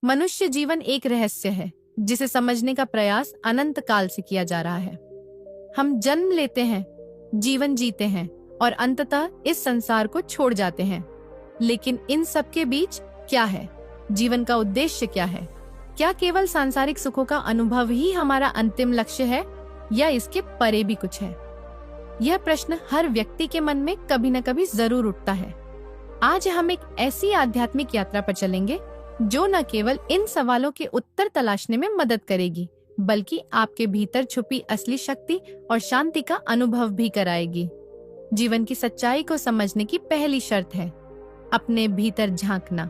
मनुष्य जीवन एक रहस्य है जिसे समझने का प्रयास अनंत काल से किया जा रहा है। हम जन्म लेते हैं, जीवन जीते हैं और अंततः इस संसार को छोड़ जाते हैं। लेकिन इन सब के बीच क्या है? जीवन का उद्देश्य क्या है? क्या केवल सांसारिक सुखों का अनुभव ही हमारा अंतिम लक्ष्य है या इसके परे भी कुछ है? यह प्रश्न हर व्यक्ति के मन में कभी न कभी जरूर उठता है। आज हम एक ऐसी आध्यात्मिक यात्रा पर चलेंगे जो न केवल इन सवालों के उत्तर तलाशने में मदद करेगी, बल्कि आपके भीतर छुपी असली शक्ति और शांति का अनुभव भी कराएगी। जीवन की सच्चाई को समझने की पहली शर्त है अपने भीतर झांकना।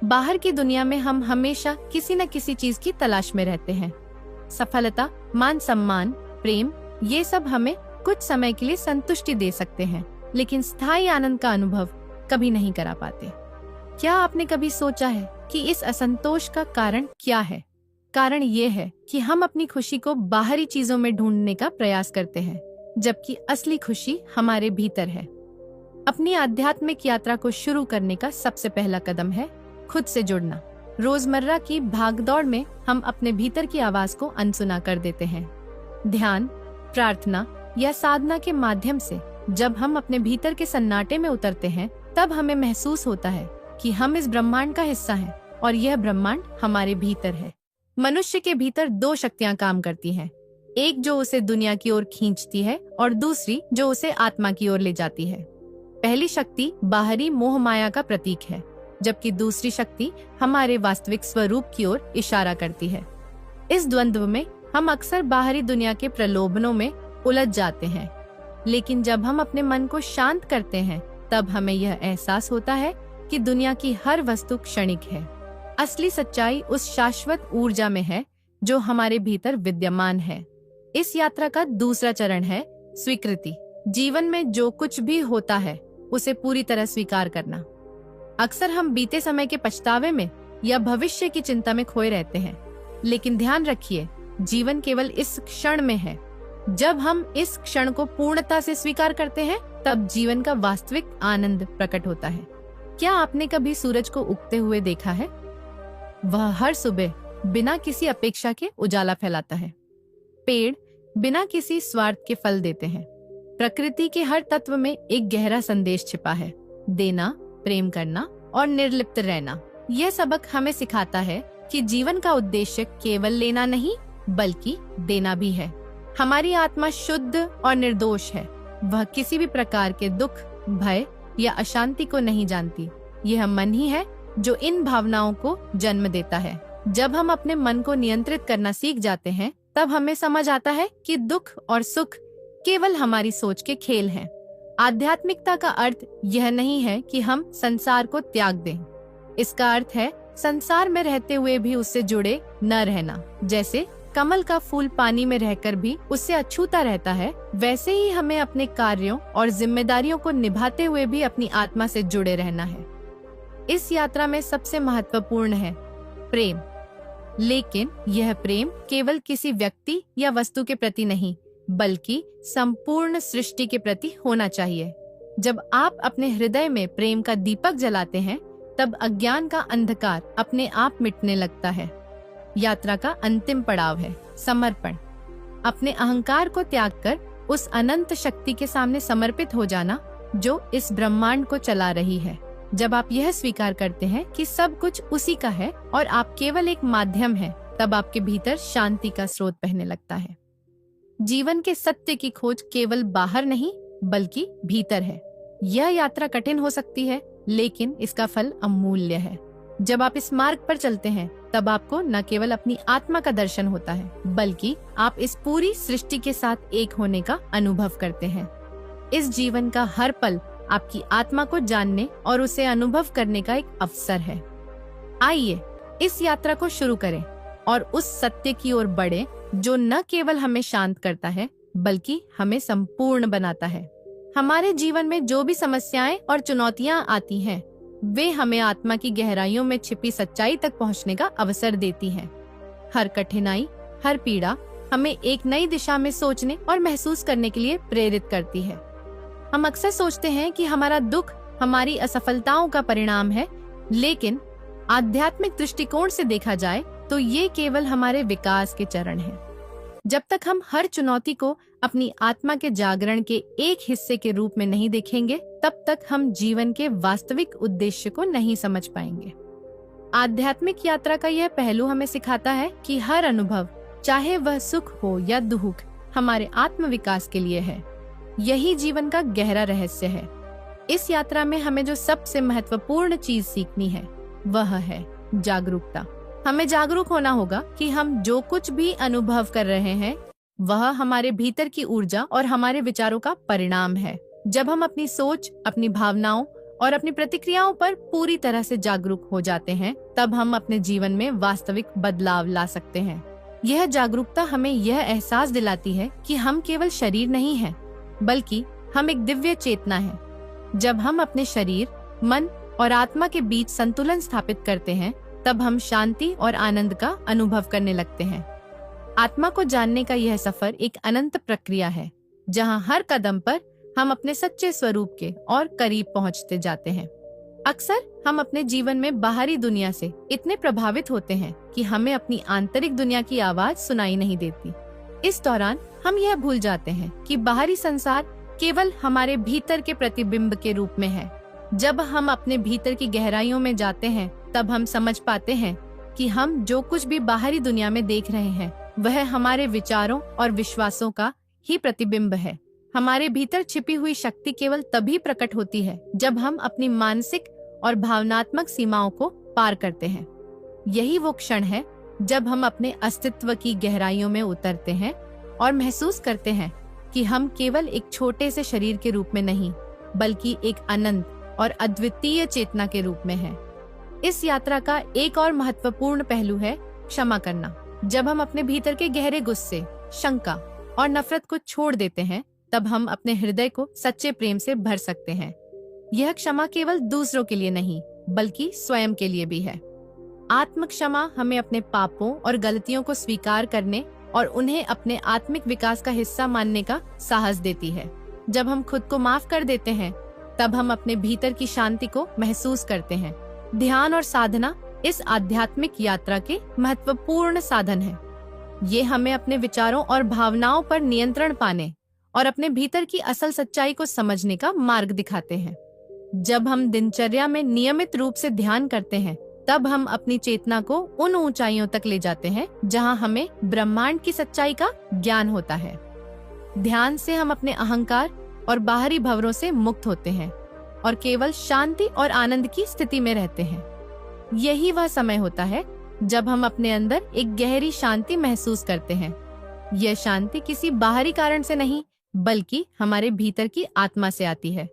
बाहर की दुनिया में हम हमेशा किसी न किसी चीज की तलाश में रहते हैं। सफलता, मान सम्मान, प्रेम, ये सब हमें कुछ समय के लिए संतुष्टि दे सकते हैं, लेकिन स्थायी आनंद का अनुभव कभी नहीं करा पाते। क्या आपने कभी सोचा है कि इस असंतोष का कारण क्या है? कारण ये है कि हम अपनी खुशी को बाहरी चीजों में ढूंढने का प्रयास करते हैं, जबकि असली खुशी हमारे भीतर है। अपनी आध्यात्मिक यात्रा को शुरू करने का सबसे पहला कदम है खुद से जुड़ना। रोजमर्रा की भागदौड़ में हम अपने भीतर की आवाज को अनसुना कर देते हैं। ध्यान, प्रार्थना या साधना के माध्यम से जब हम अपने भीतर के सन्नाटे में उतरते हैं, तब हमें महसूस होता है कि हम इस ब्रह्मांड का हिस्सा हैं और यह ब्रह्मांड हमारे भीतर है। मनुष्य के भीतर दो शक्तियां काम करती हैं, एक जो उसे दुनिया की ओर खींचती है और दूसरी जो उसे आत्मा की ओर ले जाती है। पहली शक्ति बाहरी मोह माया का प्रतीक है, जबकि दूसरी शक्ति हमारे वास्तविक स्वरूप की ओर इशारा करती है। इस द्वंद्व में हम अक्सर बाहरी दुनिया के प्रलोभनों में उलझ जाते हैं, लेकिन जब हम अपने मन को शांत करते हैं, तब हमें यह एहसास होता है कि दुनिया की हर वस्तु क्षणिक है। असली सच्चाई उस शाश्वत ऊर्जा में है जो हमारे भीतर विद्यमान है। इस यात्रा का दूसरा चरण है स्वीकृति। जीवन में जो कुछ भी होता है उसे पूरी तरह स्वीकार करना। अक्सर हम बीते समय के पछतावे में या भविष्य की चिंता में खोए रहते हैं, लेकिन ध्यान रखिए, जीवन केवल इस क्षण में है। जब हम इस क्षण को पूर्णता से स्वीकार करते हैं, तब जीवन का वास्तविक आनंद प्रकट होता है। क्या आपने कभी सूरज को उगते हुए देखा है? वह हर सुबह बिना किसी अपेक्षा के उजाला फैलाता है। पेड़ बिना किसी स्वार्थ के फल देते हैं। प्रकृति के हर तत्व में एक गहरा संदेश छिपा है, देना, प्रेम करना और निर्लिप्त रहना। यह सबक हमें सिखाता है कि जीवन का उद्देश्य केवल लेना नहीं, बल्कि देना भी है। हमारी आत्मा शुद्ध और निर्दोष है। वह किसी भी प्रकार के दुख, भय या अशांति को नहीं जानती। यह मन ही है जो इन भावनाओं को जन्म देता है। जब हम अपने मन को नियंत्रित करना सीख जाते हैं, तब हमें समझ आता है कि दुख और सुख केवल हमारी सोच के खेल हैं। आध्यात्मिकता का अर्थ यह नहीं है कि हम संसार को त्याग दें। इसका अर्थ है संसार में रहते हुए भी उससे जुड़े न रहना। जैसे कमल का फूल पानी में रहकर भी उससे अछूता रहता है, वैसे ही हमें अपने कार्यों और जिम्मेदारियों को निभाते हुए भी अपनी आत्मा से जुड़े रहना है। इस यात्रा में सबसे महत्वपूर्ण है प्रेम, लेकिन यह प्रेम केवल किसी व्यक्ति या वस्तु के प्रति नहीं, बल्कि संपूर्ण सृष्टि के प्रति होना चाहिए। जब आप अपने हृदय में प्रेम का दीपक जलाते हैं, तब अज्ञान का अंधकार अपने आप मिटने लगता है। यात्रा का अंतिम पड़ाव है समर्पण। अपने अहंकार को त्याग कर उस अनंत शक्ति के सामने समर्पित हो जाना जो इस ब्रह्मांड को चला रही है। जब आप यह स्वीकार करते हैं कि सब कुछ उसी का है और आप केवल एक माध्यम हैं, तब आपके भीतर शांति का स्रोत बहने लगता है। जीवन के सत्य की खोज केवल बाहर नहीं, बल्कि भीतर है। यह यात्रा कठिन हो सकती है, लेकिन इसका फल अमूल्य है। जब आप इस मार्ग पर चलते हैं, तब आपको न केवल अपनी आत्मा का दर्शन होता है, बल्कि आप इस पूरी सृष्टि के साथ एक होने का अनुभव करते हैं। इस जीवन का हर पल आपकी आत्मा को जानने और उसे अनुभव करने का एक अवसर है। आइए इस यात्रा को शुरू करें और उस सत्य की ओर बढ़ें जो न केवल हमें शांत करता है, बल्कि हमें संपूर्ण बनाता है। हमारे जीवन में जो भी समस्याएं और चुनौतियां आती हैं, वे हमें आत्मा की गहराइयों में छिपी सच्चाई तक पहुंचने का अवसर देती हैं। हर कठिनाई, हर पीड़ा हमें एक नई दिशा में सोचने और महसूस करने के लिए प्रेरित करती है। हम अक्सर सोचते हैं कि हमारा दुख हमारी असफलताओं का परिणाम है, लेकिन आध्यात्मिक दृष्टिकोण से देखा जाए तो ये केवल हमारे विकास के चरण हैं। जब तक हम हर चुनौती को अपनी आत्मा के जागरण के एक हिस्से के रूप में नहीं देखेंगे, तब तक हम जीवन के वास्तविक उद्देश्य को नहीं समझ पाएंगे। आध्यात्मिक यात्रा का यह पहलू हमें सिखाता है कि हर अनुभव, चाहे वह सुख हो या दुख, हमारे आत्म विकास के लिए है। यही जीवन का गहरा रहस्य है। इस यात्रा में हमें जो सबसे महत्वपूर्ण चीज सीखनी है वह है जागरूकता। हमें जागरूक होना होगा कि हम जो कुछ भी अनुभव कर रहे हैं वह हमारे भीतर की ऊर्जा और हमारे विचारों का परिणाम है। जब हम अपनी सोच, अपनी भावनाओं और अपनी प्रतिक्रियाओं पर पूरी तरह से जागरूक हो जाते हैं, तब हम अपने जीवन में वास्तविक बदलाव ला सकते हैं। यह जागरूकता हमें यह एहसास दिलाती है कि हम केवल शरीर नहीं हैं, बल्कि हम एक दिव्य चेतना है। जब हम अपने शरीर, मन और आत्मा के बीच संतुलन स्थापित करते हैं, तब हम शांति और आनंद का अनुभव करने लगते हैं। आत्मा को जानने का यह सफर एक अनंत प्रक्रिया है, जहां हर कदम पर हम अपने सच्चे स्वरूप के और करीब पहुंचते जाते हैं। अक्सर हम अपने जीवन में बाहरी दुनिया से इतने प्रभावित होते हैं कि हमें अपनी आंतरिक दुनिया की आवाज सुनाई नहीं देती। इस दौरान हम यह भूल जाते हैं कि बाहरी संसार केवल हमारे भीतर के प्रतिबिंब के रूप में है। जब हम अपने भीतर की गहराइयों में जाते हैं, तब हम समझ पाते हैं कि हम जो कुछ भी बाहरी दुनिया में देख रहे हैं वह हमारे विचारों और विश्वासों का ही प्रतिबिंब है। हमारे भीतर छिपी हुई शक्ति केवल तभी प्रकट होती है जब हम अपनी मानसिक और भावनात्मक सीमाओं को पार करते हैं। यही वो क्षण है जब हम अपने अस्तित्व की गहराइयों में उतरते हैं और महसूस करते हैं कि हम केवल एक छोटे से शरीर के रूप में नहीं, बल्कि एक अनंत और अद्वितीय चेतना के रूप में हैं। इस यात्रा का एक और महत्वपूर्ण पहलू है क्षमा करना। जब हम अपने भीतर के गहरे गुस्से, शंका और नफरत को छोड़ देते हैं, तब हम अपने हृदय को सच्चे प्रेम से भर सकते हैं। यह क्षमा केवल दूसरों के लिए नहीं, बल्कि स्वयं के लिए भी है। आत्म क्षमा हमें अपने पापों और गलतियों को स्वीकार करने और उन्हें अपने आत्मिक विकास का हिस्सा मानने का साहस देती है। जब हम खुद को माफ कर देते हैं, तब हम अपने भीतर की शांति को महसूस करते हैं। ध्यान और साधना इस आध्यात्मिक यात्रा के महत्वपूर्ण साधन है। ये हमें अपने विचारों और भावनाओं पर नियंत्रण पाने और अपने भीतर की असल सच्चाई को समझने का मार्ग दिखाते हैं। जब हम दिनचर्या में नियमित रूप से ध्यान करते हैं, तब हम अपनी चेतना को उन ऊंचाइयों तक ले जाते हैं जहां हमें ब्रह्मांड की सच्चाई का ज्ञान होता है। ध्यान से हम अपने अहंकार और बाहरी भंवरों से मुक्त होते हैं और केवल शांति और आनंद की स्थिति में रहते हैं। यही वह समय होता है जब हम अपने अंदर एक गहरी शांति महसूस करते हैं। यह शांति किसी बाहरी कारण से नहीं, बल्कि हमारे भीतर की आत्मा से आती है।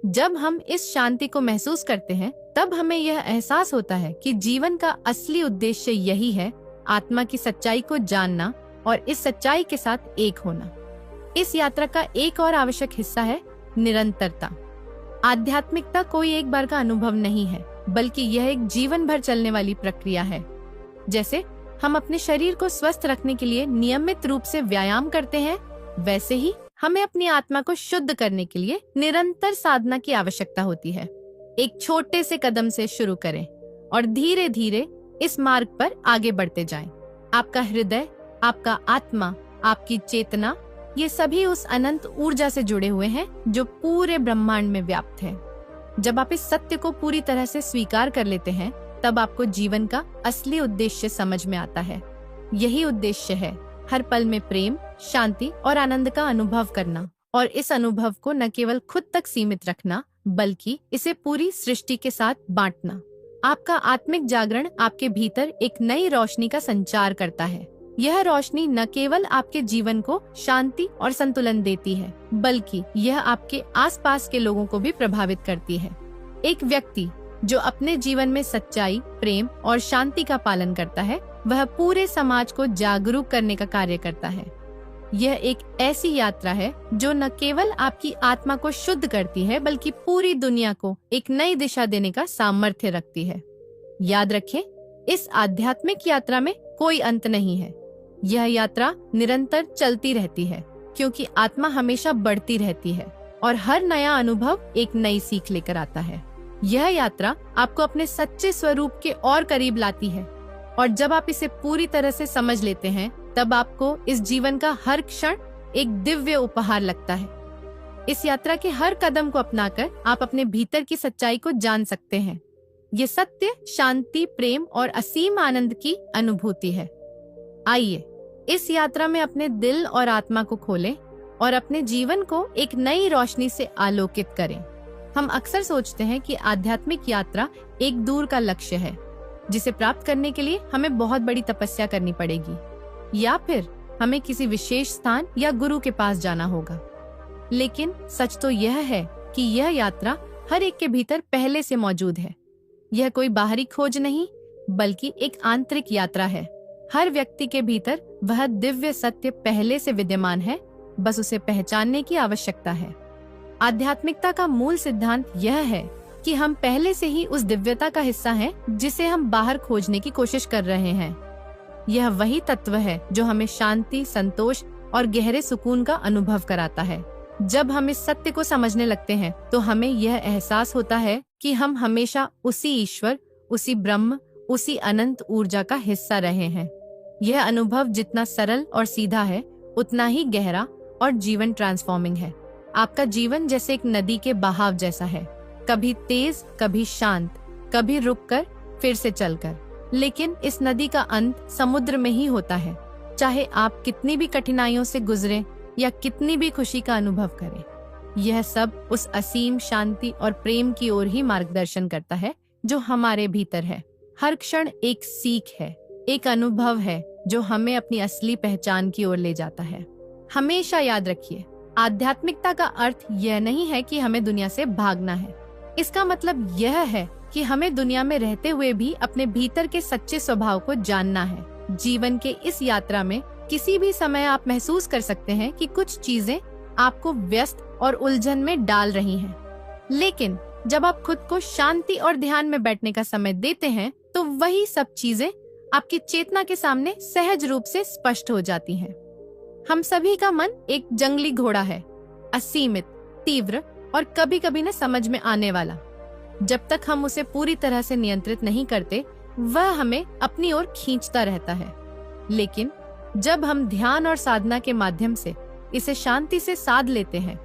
जब हम इस शांति को महसूस करते हैं, तब हमें यह एहसास होता है कि जीवन का असली उद्देश्य यही है, आत्मा की सच्चाई को जानना और इस सच्चाई के साथ एक होना। इस यात्रा का एक और आवश्यक हिस्सा है निरंतरता। आध्यात्मिकता कोई एक बार का अनुभव नहीं है, बल्कि यह एक जीवन भर चलने वाली प्रक्रिया है। जैसे हम अपने शरीर को स्वस्थ रखने के लिए नियमित रूप से व्यायाम करते हैं, वैसे ही हमें अपनी आत्मा को शुद्ध करने के लिए निरंतर साधना की आवश्यकता होती है। एक छोटे से कदम से शुरू करें और धीरे धीरे इस मार्ग पर आगे बढ़ते जाएं। आपका हृदय, आपका आत्मा, आपकी चेतना, ये सभी उस अनंत ऊर्जा से जुड़े हुए हैं जो पूरे ब्रह्मांड में व्याप्त है। जब आप इस सत्य को पूरी तरह से स्वीकार कर लेते हैं, तब आपको जीवन का असली उद्देश्य समझ में आता है। यही उद्देश्य है हर पल में प्रेम, शांति और आनंद का अनुभव करना, और इस अनुभव को न केवल खुद तक सीमित रखना, बल्कि इसे पूरी सृष्टि के साथ बांटना। आपका आत्मिक जागरण आपके भीतर एक नई रोशनी का संचार करता है। यह रोशनी न केवल आपके जीवन को शांति और संतुलन देती है, बल्कि यह आपके आसपास के लोगों को भी प्रभावित करती है। एक व्यक्ति जो अपने जीवन में सच्चाई, प्रेम और शांति का पालन करता है, वह पूरे समाज को जागरूक करने का कार्य करता है। यह एक ऐसी यात्रा है जो न केवल आपकी आत्मा को शुद्ध करती है, बल्कि पूरी दुनिया को एक नई दिशा देने का सामर्थ्य रखती है। याद रखें, इस आध्यात्मिक यात्रा में कोई अंत नहीं है। यह यात्रा निरंतर चलती रहती है, क्योंकि आत्मा हमेशा बढ़ती रहती है और हर नया अनुभव एक नई सीख लेकर आता है। यह यात्रा आपको अपने सच्चे स्वरूप के और करीब लाती है, और जब आप इसे पूरी तरह से समझ लेते हैं तब आपको इस जीवन का हर क्षण एक दिव्य उपहार लगता है। इस यात्रा के हर कदम को अपनाकर आप अपने भीतर की सच्चाई को जान सकते हैं। ये सत्य, शांति, प्रेम और असीम आनंद की अनुभूति है। आइए इस यात्रा में अपने दिल और आत्मा को खोलें और अपने जीवन को एक नई रोशनी से आलोकित करें। हम अक्सर सोचते हैं कि आध्यात्मिक यात्रा एक दूर का लक्ष्य है, जिसे प्राप्त करने के लिए हमें बहुत बड़ी तपस्या करनी पड़ेगी या फिर हमें किसी विशेष स्थान या गुरु के पास जाना होगा। लेकिन सच तो यह है कि यह यात्रा हर एक के भीतर पहले से मौजूद है। यह कोई बाहरी खोज नहीं, बल्कि एक आंतरिक यात्रा है। हर व्यक्ति के भीतर वह दिव्य सत्य पहले से विद्यमान है, बस उसे पहचानने की आवश्यकता है। आध्यात्मिकता का मूल सिद्धांत यह है कि हम पहले से ही उस दिव्यता का हिस्सा हैं, जिसे हम बाहर खोजने की कोशिश कर रहे हैं। यह वही तत्व है जो हमें शांति, संतोष और गहरे सुकून का अनुभव कराता है। जब हम इस सत्य को समझने लगते हैं तो हमें यह एहसास होता है कि हम हमेशा उसी ईश्वर, उसी ब्रह्म, उसी अनंत ऊर्जा का हिस्सा रहे हैं। यह अनुभव जितना सरल और सीधा है, उतना ही गहरा और जीवन ट्रांसफॉर्मिंग है। आपका जीवन जैसे एक नदी के बहाव जैसा है, कभी तेज, कभी शांत, कभी रुककर फिर से चलकर। लेकिन इस नदी का अंत समुद्र में ही होता है। चाहे आप कितनी भी कठिनाइयों से गुजरें या कितनी भी खुशी का अनुभव करें, यह सब उस असीम शांति और प्रेम की ओर ही मार्गदर्शन करता है जो हमारे भीतर है। हर क्षण एक सीख है, एक अनुभव है जो हमें अपनी असली पहचान की ओर ले जाता है। हमेशा याद रखिए, आध्यात्मिकता का अर्थ यह नहीं है कि हमें दुनिया से भागना है। इसका मतलब यह है कि हमें दुनिया में रहते हुए भी अपने भीतर के सच्चे स्वभाव को जानना है। जीवन के इस यात्रा में किसी भी समय आप महसूस कर सकते हैं कि कुछ चीजें आपको व्यस्त और उलझन में डाल रही हैं। लेकिन जब आप खुद को शांति और ध्यान में बैठने का समय देते हैं तो वही सब चीजें आपकी चेतना के सामने सहज रूप से स्पष्ट हो जाती हैं। हम सभी का मन एक जंगली घोड़ा है, असीमित, तीव्र और कभी कभी न समझ में आने वाला। जब तक हम उसे पूरी तरह से नियंत्रित नहीं करते, वह हमें अपनी ओर खींचता रहता है। लेकिन जब हम ध्यान और साधना के माध्यम से इसे शांति से साध लेते हैं,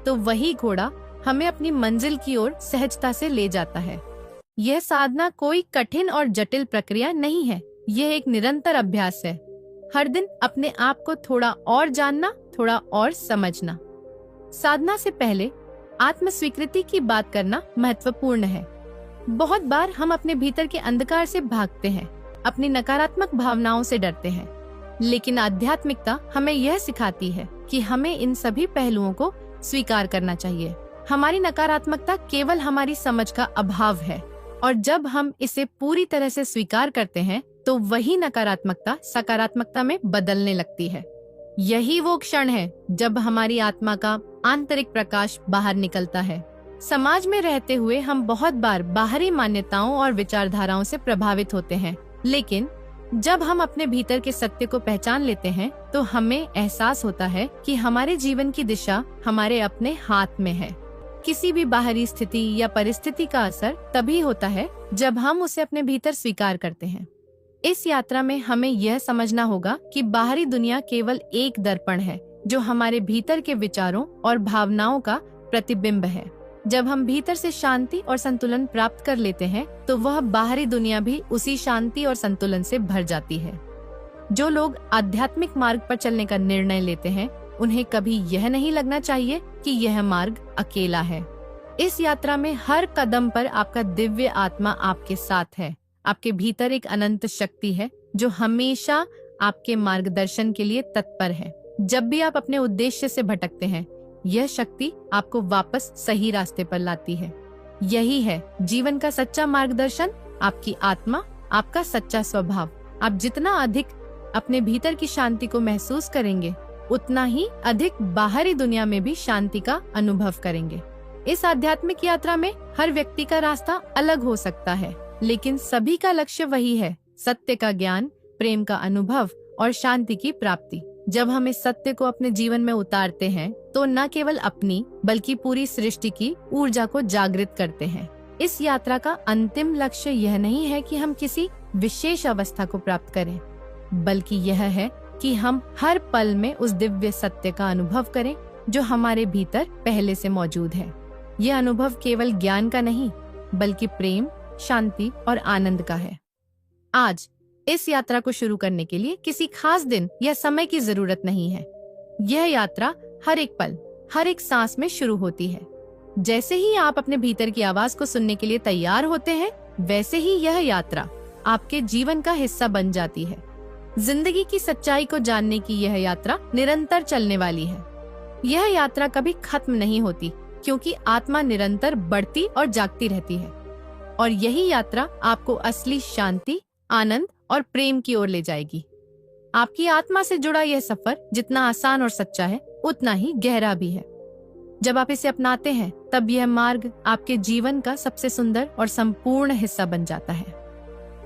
तो वही घोड़ा हमें अपनी मंजिल की ओर सहजता से ले जाता है। यह साधना कोई कठिन और जटिल प्रक्रिया नहीं है, यह एक निरंतर अभ्यास है। हर दिन अपने आप को थोड़ा और जानना, थोड़ा और समझना। साधना से पहले आत्म स्वीकृति की बात करना महत्वपूर्ण है। बहुत बार हम अपने भीतर के अंधकार से भागते हैं, अपनी नकारात्मक भावनाओं से डरते हैं। लेकिन आध्यात्मिकता हमें यह सिखाती है कि हमें इन सभी पहलुओं को स्वीकार करना चाहिए। हमारी नकारात्मकता केवल हमारी समझ का अभाव है, और जब हम इसे पूरी तरह से स्वीकार करते हैं तो वही नकारात्मकता सकारात्मकता में बदलने लगती है। यही वो क्षण है जब हमारी आत्मा का आंतरिक प्रकाश बाहर निकलता है। समाज में रहते हुए हम बहुत बार बाहरी मान्यताओं और विचारधाराओं से प्रभावित होते हैं, लेकिन जब हम अपने भीतर के सत्य को पहचान लेते हैं तो हमें एहसास होता है कि हमारे जीवन की दिशा हमारे अपने हाथ में है। किसी भी बाहरी स्थिति या परिस्थिति का असर तभी होता है जब हम उसे अपने भीतर स्वीकार करते हैं। इस यात्रा में हमें यह समझना होगा कि बाहरी दुनिया केवल एक दर्पण है जो हमारे भीतर के विचारों और भावनाओं का प्रतिबिंब है। जब हम भीतर से शांति और संतुलन प्राप्त कर लेते हैं तो वह बाहरी दुनिया भी उसी शांति और संतुलन से भर जाती है। जो लोग आध्यात्मिक मार्ग पर चलने का निर्णय लेते हैं, उन्हें कभी यह नहीं लगना चाहिए कि यह मार्ग अकेला है। इस यात्रा में हर कदम पर आपका दिव्य आत्मा आपके साथ है। आपके भीतर एक अनंत शक्ति है जो हमेशा आपके मार्गदर्शन के लिए तत्पर है। जब भी आप अपने उद्देश्य से भटकते हैं, यह शक्ति आपको वापस सही रास्ते पर लाती है। यही है जीवन का सच्चा मार्गदर्शन, आपकी आत्मा, आपका सच्चा स्वभाव। आप जितना अधिक अपने भीतर की शांति को महसूस करेंगे, उतना ही अधिक बाहरी दुनिया में भी शांति का अनुभव करेंगे। इस आध्यात्मिक यात्रा में हर व्यक्ति का रास्ता अलग हो सकता है, लेकिन सभी का लक्ष्य वही है, सत्य का ज्ञान, प्रेम का अनुभव और शांति की प्राप्ति। जब हम इस सत्य को अपने जीवन में उतारते हैं तो न केवल अपनी बल्कि पूरी सृष्टि की ऊर्जा को जागृत करते हैं। इस यात्रा का अंतिम लक्ष्य यह नहीं है कि हम किसी विशेष अवस्था को प्राप्त करें, बल्कि यह है कि हम हर पल में उस दिव्य सत्य का अनुभव करें जो हमारे भीतर पहले से मौजूद है। यह अनुभव केवल ज्ञान का नहीं, बल्कि प्रेम, शांति और आनंद का है। आज इस यात्रा को शुरू करने के लिए किसी खास दिन या समय की जरूरत नहीं है। यह यात्रा हर एक पल, हर एक सांस में शुरू होती है। जैसे ही आप अपने भीतर की आवाज को सुनने के लिए तैयार होते हैं, वैसे ही यह यात्रा आपके जीवन का हिस्सा बन जाती है। जिंदगी की सच्चाई को जानने की यह यात्रा निरंतर चलने वाली है। यह यात्रा कभी खत्म नहीं होती, क्योंकि आत्मा निरंतर बढ़ती और जागती रहती है। और यही यात्रा आपको असली शांति, आनंद और प्रेम की ओर ले जाएगी। आपकी आत्मा से जुड़ा यह सफर जितना आसान और सच्चा है, उतना ही गहरा भी है। जब आप इसे अपनाते हैं, तब यह मार्ग आपके जीवन का सबसे सुंदर और संपूर्ण हिस्सा बन जाता है।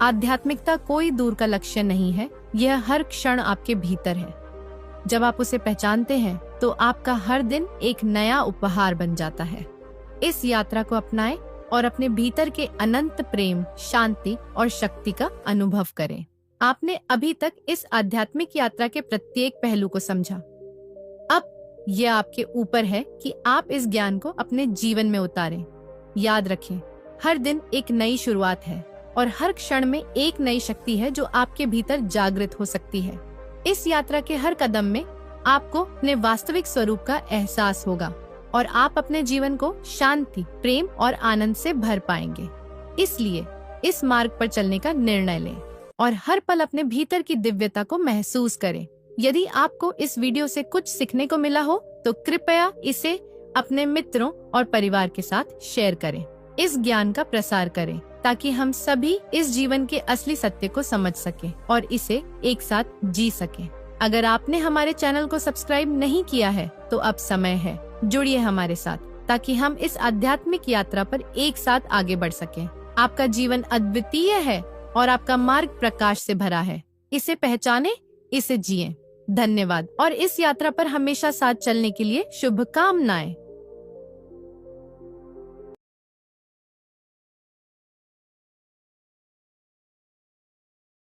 आध्यात्मिकता कोई दूर का लक्ष्य नहीं है, यह हर क्षण आपके भीतर है। जब आप उसे पहचानते हैं, तो आपका हर दिन एक नया उपहार बन जाता है। इस यात्रा को अपनाएं और अपने भीतर के अनंत प्रेम, शांति और शक्ति का अनुभव करें। आपने अभी तक इस आध्यात्मिक यात्रा के प्रत्येक पहलू को समझा। अब यह आपके ऊपर है कि आप इस ज्ञान को अपने जीवन में उतारें। याद रखें, हर दिन एक नई शुरुआत है और हर क्षण में एक नई शक्ति है जो आपके भीतर जागृत हो सकती है। इस यात्रा के हर कदम में आपको अपने वास्तविक स्वरूप का एहसास होगा और आप अपने जीवन को शांति, प्रेम और आनंद से भर पाएंगे। इसलिए इस मार्ग पर चलने का निर्णय लें और हर पल अपने भीतर की दिव्यता को महसूस करें। यदि आपको इस वीडियो से कुछ सीखने को मिला हो, तो कृपया इसे अपने मित्रों और परिवार के साथ शेयर करें। इस ज्ञान का प्रसार करें ताकि हम सभी इस जीवन के असली सत्य को समझ सकें और इसे एक साथ जी सकें। अगर आपने हमारे चैनल को सब्सक्राइब नहीं किया है, तो अब समय है, जुड़िए हमारे साथ ताकि हम इस आध्यात्मिक यात्रा पर एक साथ आगे बढ़ सकें। आपका जीवन अद्वितीय है और आपका मार्ग प्रकाश से भरा है। इसे पहचाने, इसे जिए। धन्यवाद और इस यात्रा पर हमेशा साथ चलने के लिए शुभकामनाएं।